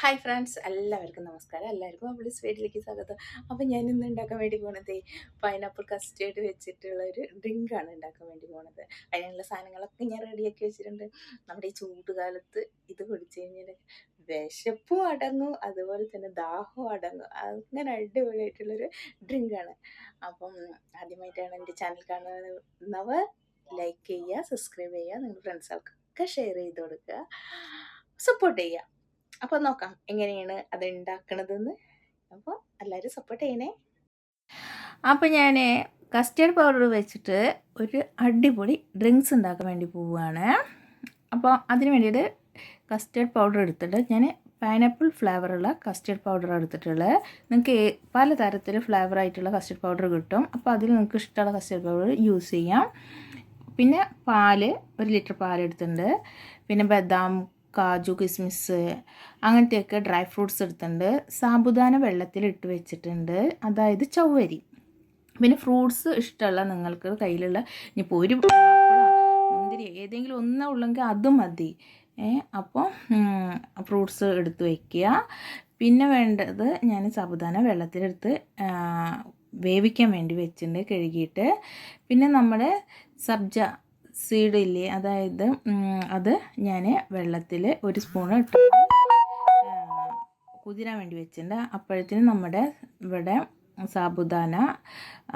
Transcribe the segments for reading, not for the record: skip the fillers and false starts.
Hi friends, എല്ലാവർക്കും നമസ്കാരം. എല്ലാവർക്കും അവളീസ് വീട്ടിലേക്ക് സ്വാഗതം. അപ്പം ഞാൻ ഇന്ന് ഉണ്ടാക്കാൻ വേണ്ടി പോണത് പൈനാപ്പിൾ കസ്റ്റേർഡ് വെച്ചിട്ടുള്ള ഒരു ഡ്രിങ്കാണ് ഉണ്ടാക്കാൻ വേണ്ടി പോണത്. അതിനുള്ള സാധനങ്ങളൊക്കെ ഞാൻ റെഡിയാക്കി വെച്ചിട്ടുണ്ട്. നമ്മുടെ ഈ ചൂടുകാലത്ത് ഇത് കുടിച്ചു കഴിഞ്ഞാൽ വിശപ്പും അടങ്ങും, അതുപോലെ തന്നെ ദാഹവും അടങ്ങും. അങ്ങനെ അടിപൊളിയായിട്ടുള്ളൊരു ഡ്രിങ്കാണ്. അപ്പം ആദ്യമായിട്ടാണ് എൻ്റെ ചാനൽ കാണുന്നവർ ലൈക്ക് ചെയ്യുക, സബ്സ്ക്രൈബ് ചെയ്യുക, നിങ്ങളുടെ ഫ്രണ്ട്സുകൾക്കൊക്കെ ഷെയർ ചെയ്ത് കൊടുക്കുക, സപ്പോർട്ട് ചെയ്യുക. അപ്പോൾ നോക്കാം എങ്ങനെയാണ് അത് ഉണ്ടാക്കണതെന്ന്. അപ്പോൾ എല്ലാവരും സപ്പോർട്ട് ചെയ്യണേ. അപ്പോൾ ഞാൻ കസ്റ്റേർഡ് പൗഡർ വെച്ചിട്ട് ഒരു അടിപൊളി ഡ്രിങ്ക്സ് ഉണ്ടാക്കാൻ വേണ്ടി പോവുകയാണ്. അപ്പോൾ അതിന് വേണ്ടിയിട്ട് കസ്റ്റേർഡ് പൗഡർ എടുത്തിട്ട് ഞാൻ പൈനാപ്പിൾ ഫ്ലേവറുള്ള കസ്റ്റേർഡ് പൗഡർ എടുത്തിട്ടുള്ളത്. നിങ്ങൾക്ക് പല തരത്തിൽ ഫ്ലേവറായിട്ടുള്ള കസ്റ്റേർഡ് പൗഡർ കിട്ടും. അപ്പോൾ അതിൽ നിങ്ങൾക്ക് ഇഷ്ടമുള്ള കസ്റ്റേർഡ് പൗഡർ യൂസ് ചെയ്യാം. പിന്നെ പാല്, 1 ലിറ്റർ പാലെടുത്തിട്ടുണ്ട്. പിന്നെ ബദാം, കാജു, കിസ്മിസ് അങ്ങനത്തെയൊക്കെ ഡ്രൈ ഫ്രൂട്ട്സ് എടുത്തിട്ടുണ്ട്. സാബുദാന വെള്ളത്തിലിട്ട് വെച്ചിട്ടുണ്ട്, അതായത് ചവ്വരി. പിന്നെ ഫ്രൂട്ട്സ് ഇഷ്ടമുള്ള നിങ്ങൾക്ക് കയ്യിലുള്ള ഇനിയിപ്പോൾ ഒരു മുന്തിരി ഏതെങ്കിലും ഒന്നേ ഉള്ളെങ്കിൽ അത് മതി. അപ്പോൾ ഫ്രൂട്ട്സ് എടുത്ത് വയ്ക്കുക. പിന്നെ വേണ്ടത് ഞാൻ സാബുദാന വെള്ളത്തിലെടുത്ത് വേവിക്കാൻ വേണ്ടി വെച്ചിട്ടുണ്ട്, കഴുകിയിട്ട്. പിന്നെ നമ്മുടെ സബ്ജ സീഡ് ഇല്ലേ, അതായത് അത് ഞാൻ വെള്ളത്തിൽ 1 സ്പൂൺ ഇട്ട് കുതിരാൻ വേണ്ടി വെച്ചിട്ടുണ്ട്. അപ്പോഴത്തേനും നമ്മുടെ ഇവിടെ സാബുദാന,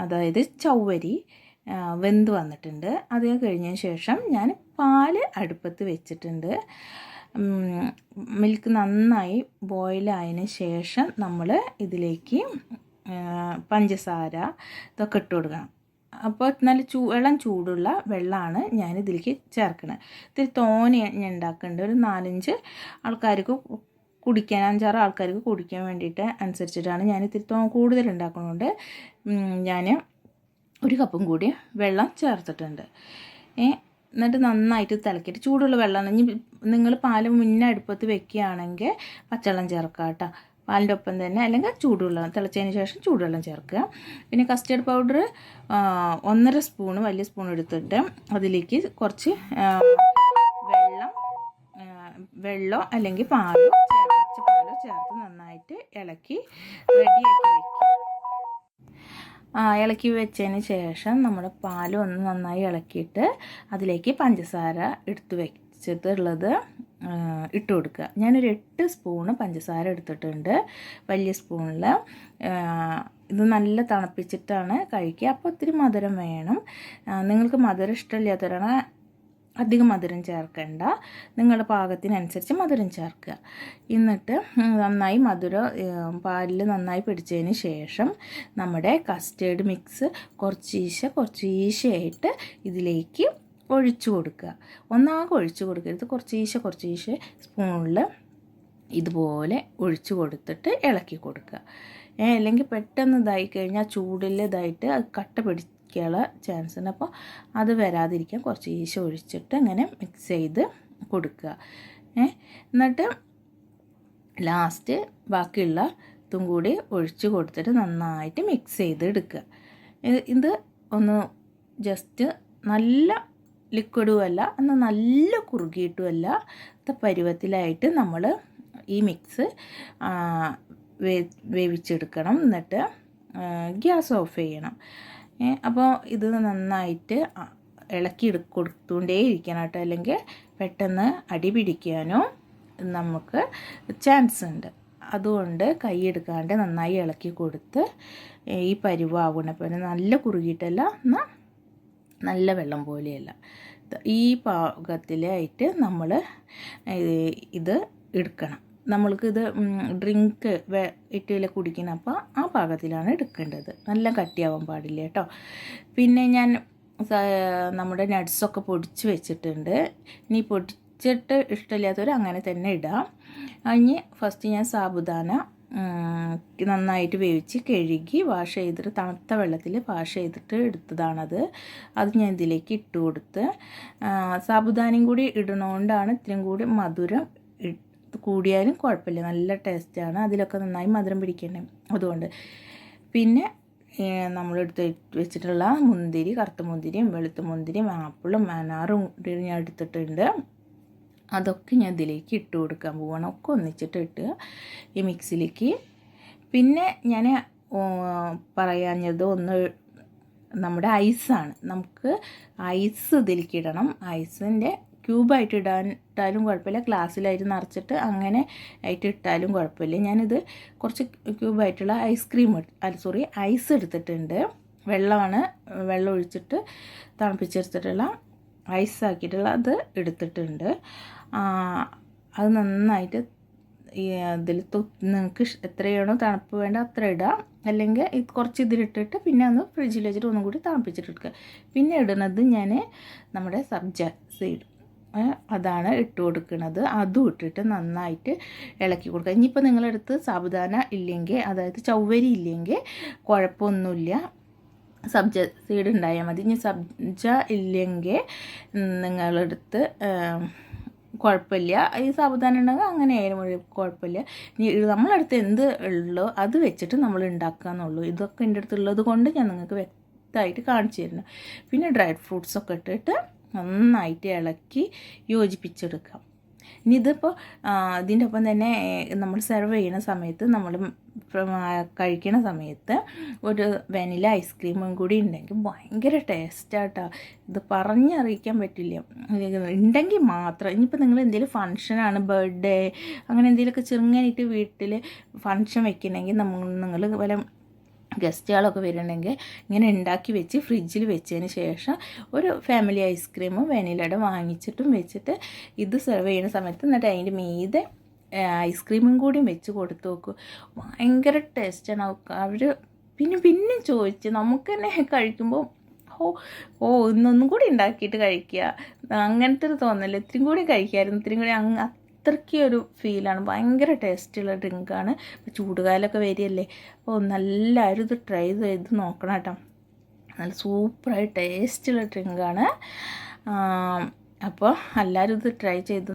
അതായത് ചവ്വരി വെന്ത് വന്നിട്ടുണ്ട്. അത് കഴിഞ്ഞതിന് ശേഷം ഞാൻ പാല് അടുപ്പത്ത് വെച്ചിട്ടുണ്ട്. മിൽക്ക് നന്നായി ബോയിലായതിന് ശേഷം നമ്മൾ ഇതിലേക്ക് പഞ്ചസാര ഇതൊക്കെ ഇട്ട് കൊടുക്കണം. അപ്പോൾ നല്ല ഇളം ചൂടുള്ള വെള്ളമാണ് ഞാൻ ഇതിലേക്ക് ചേർക്കുന്നത്. ഇത്തിരി തോനെ ഞാൻ ഉണ്ടാക്കുന്നുണ്ട്. ഒരു 4-5 ആൾക്കാർക്ക് കുടിക്കാൻ, 5-6 ആൾക്കാർക്ക് കുടിക്കാൻ വേണ്ടിയിട്ട് അനുസരിച്ചിട്ടാണ് ഞാൻ ഇത്തിരി കൂടുതൽ ഉണ്ടാക്കുന്നതുകൊണ്ട് ഞാൻ 1 കപ്പും കൂടി വെള്ളം ചേർത്തിട്ടുണ്ട്. എന്നിട്ട് നന്നായിട്ട് തിളക്കിയിട്ട് ചൂടുള്ള വെള്ളമാണ്. ഇനി നിങ്ങൾ പാല് മുന്നേ അടുപ്പത്ത് വെക്കുകയാണെങ്കിൽ പച്ചവെള്ളം ചേർക്കാം കേട്ടോ, പാലിൻ്റെ ഒപ്പം തന്നെ. അല്ലെങ്കിൽ ചൂടുവെള്ളം തിളച്ചതിന് ശേഷം ചൂടുവെള്ളം ചേർക്കുക. പിന്നെ കസ്റ്റേർഡ് പൗഡർ 1.5 സ്പൂണ് വലിയ സ്പൂൺ എടുത്തിട്ട് അതിലേക്ക് കുറച്ച് വെള്ളമോ അല്ലെങ്കിൽ പാലോ പച്ചപ്പാലോ ചേർത്ത് നന്നായിട്ട് ഇളക്കി റെഡിയാക്കി വയ്ക്കുക. ഇളക്കി വെച്ചതിന് ശേഷം നമ്മുടെ പാൽ ഒന്ന് നന്നായി ഇളക്കിയിട്ട് അതിലേക്ക് പഞ്ചസാര എടുത്ത് വെച്ചിട്ടുള്ളത് ഇട്ട് കൊടുക്കുക. ഞാനൊരു 8 സ്പൂണ് പഞ്ചസാര എടുത്തിട്ടുണ്ട്, വലിയ സ്പൂണിൽ. ഇത് നല്ല തണുപ്പിച്ചിട്ടാണ് കഴിക്കുക. അപ്പോൾ ഒത്തിരി മധുരം വേണം. നിങ്ങൾക്ക് മധുരം ഇഷ്ടമില്ലാത്തവരാണ് അധികം മധുരം ചേർക്കേണ്ട, നിങ്ങളുടെ പാകത്തിനനുസരിച്ച് മധുരം ചേർക്കുക. എന്നിട്ട് നന്നായി മധുരം പാലിൽ നന്നായി പിടിച്ചതിന് ശേഷം നമ്മുടെ കസ്റ്റേർഡ് മിക്സ് കുറച്ചീശയായിട്ട് ഇതിലേക്ക് ഒഴിച്ചു കൊടുക്കുക. ഒന്നാകെ ഒഴിച്ചു കൊടുക്കരുത്, കുറച്ചീശെ സ്പൂണിൽ ഇതുപോലെ ഒഴിച്ചു കൊടുത്തിട്ട് ഇളക്കി കൊടുക്കുക. അല്ലെങ്കിൽ പെട്ടെന്ന് ഇതായി കഴിഞ്ഞാൽ ചൂടിൽ ഇതായിട്ട് അത് കട്ട പിടിക്കാനുള്ള ചാൻസ് ഉണ്ട്. അപ്പോൾ അത് വരാതിരിക്കാൻ കുറച്ചീശെ ഒഴിച്ചിട്ട് ഇങ്ങനെ മിക്സ് ചെയ്ത് കൊടുക്കുക. എന്നിട്ട് ലാസ്റ്റ് ബാക്കിയുള്ള ഇതും കൂടി ഒഴിച്ചു കൊടുത്തിട്ട് നന്നായിട്ട് മിക്സ് ചെയ്ത് എടുക്കുക. ഇത് ഒന്ന് ജസ്റ്റ് നല്ല ലിക്വിഡുമല്ല എന്നാൽ നല്ല കുറുകിയിട്ടുമല്ല പരുവത്തിലായിട്ട് നമ്മൾ ഈ മിക്സ് വേവിച്ചെടുക്കണം. എന്നിട്ട് ഗ്യാസ് ഓഫ് ചെയ്യണം. അപ്പോൾ ഇത് നന്നായിട്ട് ഇളക്കി കൊടുത്തുകൊണ്ടേ ഇരിക്കണം കേട്ടോ, അല്ലെങ്കിൽ പെട്ടെന്ന് അടി പിടിക്കാനോ നമുക്ക് ചാൻസ് ഉണ്ട്. അതുകൊണ്ട് കൈയെടുക്കാണ്ട് നന്നായി ഇളക്കി കൊടുത്ത് ഈ പരുവാകണം. പിന്നെ നല്ല കുറുകിയിട്ടല്ല എന്നാൽ നല്ല വെള്ളം പോലെയല്ല, ഈ പാകത്തിലായിട്ട് നമ്മൾ ഇത് എടുക്കണം. നമ്മൾക്കിത് ഡ്രിങ്ക് ഇട്ടില്ല കുടിക്കണം, അപ്പോൾ ആ പാകത്തിലാണ് എടുക്കേണ്ടത്. നല്ല കട്ടിയാവാൻ പാടില്ല കേട്ടോ. പിന്നെ ഞാൻ നമ്മുടെ നട്ട്സൊക്കെ പൊടിച്ച് വെച്ചിട്ടുണ്ട്. ഇനി പൊടിച്ചിട്ട് ഇഷ്ടമില്ലാത്തവർ അങ്ങനെ തന്നെ ഇടാം. ഇനി ഫസ്റ്റ് ഞാൻ സാബുദാന നന്നായിട്ട് വേവിച്ച് കഴുകി വാഷ് ചെയ്തിട്ട് തണുത്ത വെള്ളത്തിൽ വാഷ് ചെയ്തിട്ട് എടുത്തതാണത്. അത് ഞാൻ ഇതിലേക്ക് ഇട്ട് കൊടുത്ത്, സാബുദാനയും കൂടി ഇടണോണ്ടാണ് ഇത്രയും കൂടി മധുരം. കൂടിയാലും കുഴപ്പമില്ല, നല്ല ടേസ്റ്റാണ്. അതിലൊക്കെ നന്നായി മധുരം പിടിക്കണ്ടേ, അതുകൊണ്ട്. പിന്നെ നമ്മളെടുത്ത് വെച്ചിട്ടുള്ള മുന്തിരി, കറുത്ത മുന്തിരിയും വെളുത്ത മുന്തിരിയും ആപ്പിളും അനാറും ഞാൻ എടുത്തിട്ടുണ്ട്. അതൊക്കെ ഞാൻ ഇതിലേക്ക് ഇട്ട് കൊടുക്കാൻ പോവുകയാണ്. ഒക്കെ ഒന്നിച്ചിട്ട് ഇട്ട് ഈ മിക്സിലേക്ക്. പിന്നെ ഞാൻ പറയാഞ്ഞത് ഒന്ന് നമ്മുടെ ഐസാണ്. നമുക്ക് ഐസ് ഇതിലേക്ക് ഇടണം. ഐസിൻ്റെ ക്യൂബായിട്ട് ഇട്ടാലും കുഴപ്പമില്ല, ഗ്ലാസ്സിലായിട്ട് നിറച്ചിട്ട് അങ്ങനെ ആയിട്ട് ഇട്ടാലും കുഴപ്പമില്ല. ഞാനിത് കുറച്ച് ക്യൂബായിട്ടുള്ള ഐസ് എടുത്തിട്ടുണ്ട്. വെള്ളം ഒഴിച്ചിട്ട് തണുപ്പിച്ചെടുത്തിട്ടുള്ള ഐസാക്കിയിട്ടുള്ള അത് എടുത്തിട്ടുണ്ട്. അത് നന്നായിട്ട് ഈ ഇതിൽ നിങ്ങൾക്ക് എത്രയാണോ തണുപ്പ് വേണ്ട അത്ര ഇടാം. അല്ലെങ്കിൽ ഇത് കുറച്ച് ഇതിലിട്ടിട്ട് പിന്നെ ഒന്ന് ഫ്രിഡ്ജിൽ വെച്ചിട്ട് ഒന്നും കൂടി തണുപ്പിച്ചിട്ടെടുക്കുക. പിന്നെ ഇടുന്നത് ഞാൻ നമ്മുടെ സബ്ജ സീഡ് അതാണ് ഇട്ട് കൊടുക്കുന്നത്. അതും ഇട്ടിട്ട് നന്നായിട്ട് ഇളക്കി കൊടുക്കുക. ഇനിയിപ്പോൾ നിങ്ങളടുത്ത് സാബുദാന ഇല്ലെങ്കിൽ, അതായത് ചവ്വരി ഇല്ലെങ്കിൽ കുഴപ്പമൊന്നുമില്ല, സബ്ജ സീഡ് ഉണ്ടായാൽ മതി. ഇനി സബ്ജ ഇല്ലെങ്കിൽ നിങ്ങളടുത്ത് കുഴപ്പമില്ല, ഈ സാബുദാന ഉണ്ടെങ്കിൽ അങ്ങനെ ആയാലും കുഴപ്പമില്ല. നമ്മളടുത്ത് എന്ത് ഉള്ളോ അത് വെച്ചിട്ട് നമ്മൾ ഉണ്ടാക്കുക എന്നുള്ളൂ. ഇതൊക്കെ എൻ്റെ അടുത്തുള്ളത് കൊണ്ട് ഞാൻ നിങ്ങൾക്ക് വ്യക്തമായിട്ട് കാണിച്ചു തരുന്നു. പിന്നെ ഡ്രൈ ഫ്രൂട്ട്സൊക്കെ ഇട്ടിട്ട് നന്നായിട്ട് ഇളക്കി യോജിപ്പിച്ചെടുക്കാം. ഇനി ഇതിപ്പോൾ ഇതിൻ്റെ ഒപ്പം തന്നെ നമ്മൾ സെർവ് ചെയ്യുന്ന സമയത്ത്, നമ്മൾ കഴിക്കുന്ന സമയത്ത് ഒരു വെനില ഐസ്ക്രീമും കൂടി ഉണ്ടെങ്കിൽ ഭയങ്കര ടേസ്റ്റാട്ടോ. ഇത് പറഞ്ഞറിയിക്കാൻ പറ്റില്ല. ഉണ്ടെങ്കിൽ മാത്രം. ഇനിയിപ്പോൾ നിങ്ങൾ എന്തെങ്കിലും ഫങ്ഷനാണ്, ബർത്ത്ഡേ അങ്ങനെ എന്തെങ്കിലുമൊക്കെ ചെറുങ്ങനായിട്ട് വീട്ടിൽ ഫങ്ഷൻ വെക്കണമെങ്കിൽ നിങ്ങൾ വല്ല ഗസ്റ്റുകളൊക്കെ വരുന്നുണ്ടെങ്കിൽ ഇങ്ങനെ ഉണ്ടാക്കി വെച്ച് ഫ്രിഡ്ജിൽ വെച്ചതിന് ശേഷം ഒരു ഫാമിലി ഐസ്ക്രീമും വെനിലയുടെ വാങ്ങിച്ചിട്ടും വെച്ചിട്ട് ഇത് സെർവ് ചെയ്യുന്ന സമയത്ത് എന്നിട്ട് അതിൻ്റെ മീതെ ഐസ്ക്രീമും കൂടിയും വെച്ച് കൊടുത്തു നോക്കും. ഭയങ്കര ടേസ്റ്റാണ്. അവർ പിന്നെ ചോദിച്ച് നമുക്ക് തന്നെ കഴിക്കുമ്പോൾ ഇന്നൊന്നും കൂടി ഉണ്ടാക്കിയിട്ട് കഴിക്കുക, അങ്ങനത്തെ ഒരു തോന്നല്. ഇത്തിരി കൂടി കഴിക്കാമായിരുന്നു, ഇത്തിരി കൂടി അത്രയ്ക്ക് ഒരു ഫീലാണ്. ഭയങ്കര ടേസ്റ്റുള്ള ഡ്രിങ്കാണ്. ഇപ്പോൾ ചൂടുകാലമൊക്കെ വരികയല്ലേ, അപ്പോൾ എല്ലാവരും ഇത് ട്രൈ ചെയ്ത് നോക്കണം കേട്ടോ. നല്ല സൂപ്പറായി ടേസ്റ്റുള്ള ഡ്രിങ്കാണ്. അപ്പോൾ എല്ലാവരും ഇത് ട്രൈ ചെയ്ത്